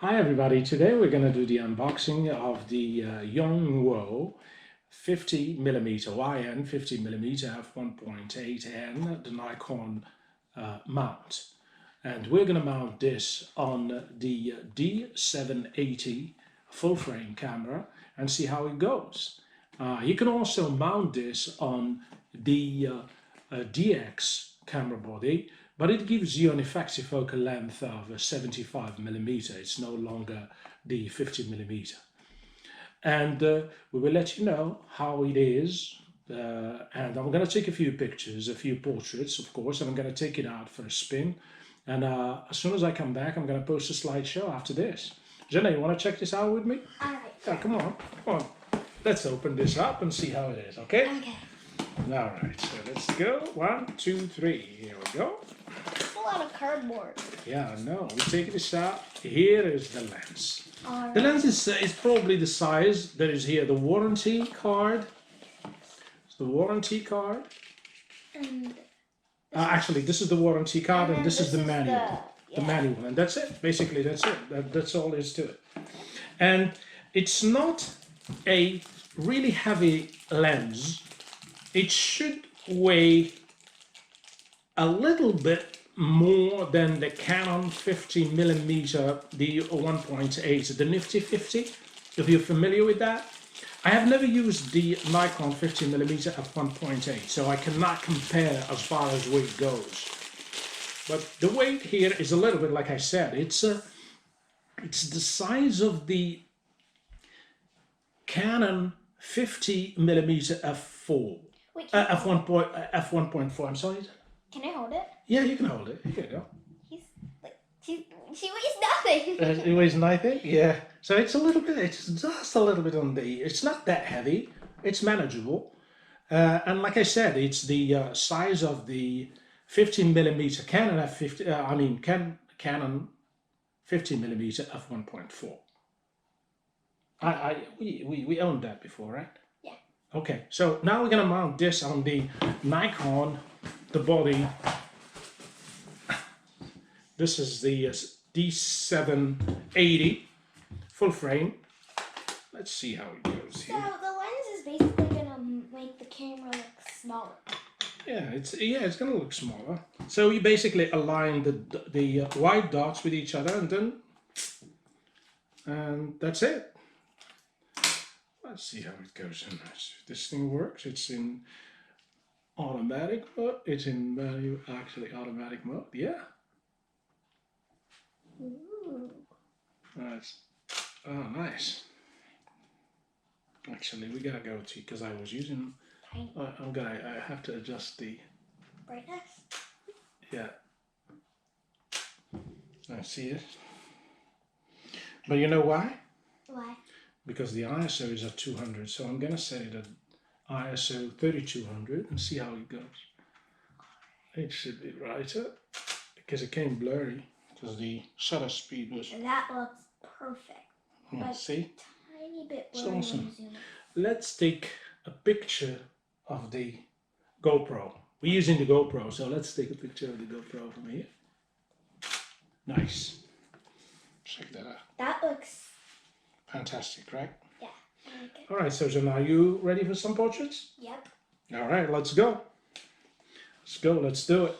Hi everybody, today we're going to do the unboxing of the Yongnuo 50mm YN50mm F1.8 and the Nikon mount. And we're going to mount this on the D780 full frame camera and see how it goes. You can also mount this on the DX camera body, but it gives you an effective focal length of 75mm. It's no longer the 50mm. And we will let you know how it is. And I'm going to take a few pictures, a few portraits, of course, and I'm going to take it out for a spin. And as soon as I come back, I'm going to post a slideshow after this. Jenna, you want to check this out with me? All right. Yeah, come on. Let's open this up and see how it is, okay? Okay. All right, so let's go. 1, 2, 3. Here we go. That's a lot of cardboard. Yeah, I know. We take this out. Here is the lens. All The right. lens is probably the size. There is here the warranty card. It's the warranty card. And Actually, this is the warranty card, and then this is the manual. The yeah. manual, and that's it. Basically, that's it. That's all there is to it. And it's not a really heavy lens. It should weigh a little bit more than the Canon 50mm, the 1.8, the Nifty 50, if you're familiar with that. I have never used the Nikon 50mm f1.8, so I cannot compare as far as weight goes. But the weight here is a little bit, like I said, it's the size of the Canon 50mm f4. Wait, f1.4. I'm sorry. can I hold it? Yeah, you can hold it. Here you go. He's like, she weighs nothing. It weighs nothing. Yeah. So it's a little bit. It's just a little bit on the. It's not that heavy. It's manageable. And like I said, it's the size of the 15mm Canon F50. Canon 50mm f1.4. We owned that before, right? Yeah. Okay. So now we're gonna mount this on the Nikon, the body. This is the D780 full frame. Let's see how it goes So here. the lens is basically gonna make the camera look smaller. Yeah, it's gonna look smaller. So you basically align the white dots with each other, and that's it. Let's see how it goes. And this thing works. It's in automatic mode. It's in automatic mode. Yeah. Ooh. That's nice. Actually, we gotta go to because I was using. Tiny I have to adjust the. brightness. Yeah. I see it. But you know why? Why? Because the ISO is at 200, so I'm gonna set it at ISO 3200 and see how it goes. It should be brighter because it came blurry because the shutter speed was. And that looks perfect. But See? tiny bit It's blurry awesome. when you zoom in. Let's take a picture of the GoPro. We're using the GoPro, so let's take a picture of the GoPro from here. Nice. Check that out. That looks, Fantastic, right? yeah. I like it. All right, so Jen, are you ready for some portraits? Yep. All right, let's go. Let's go, let's do it.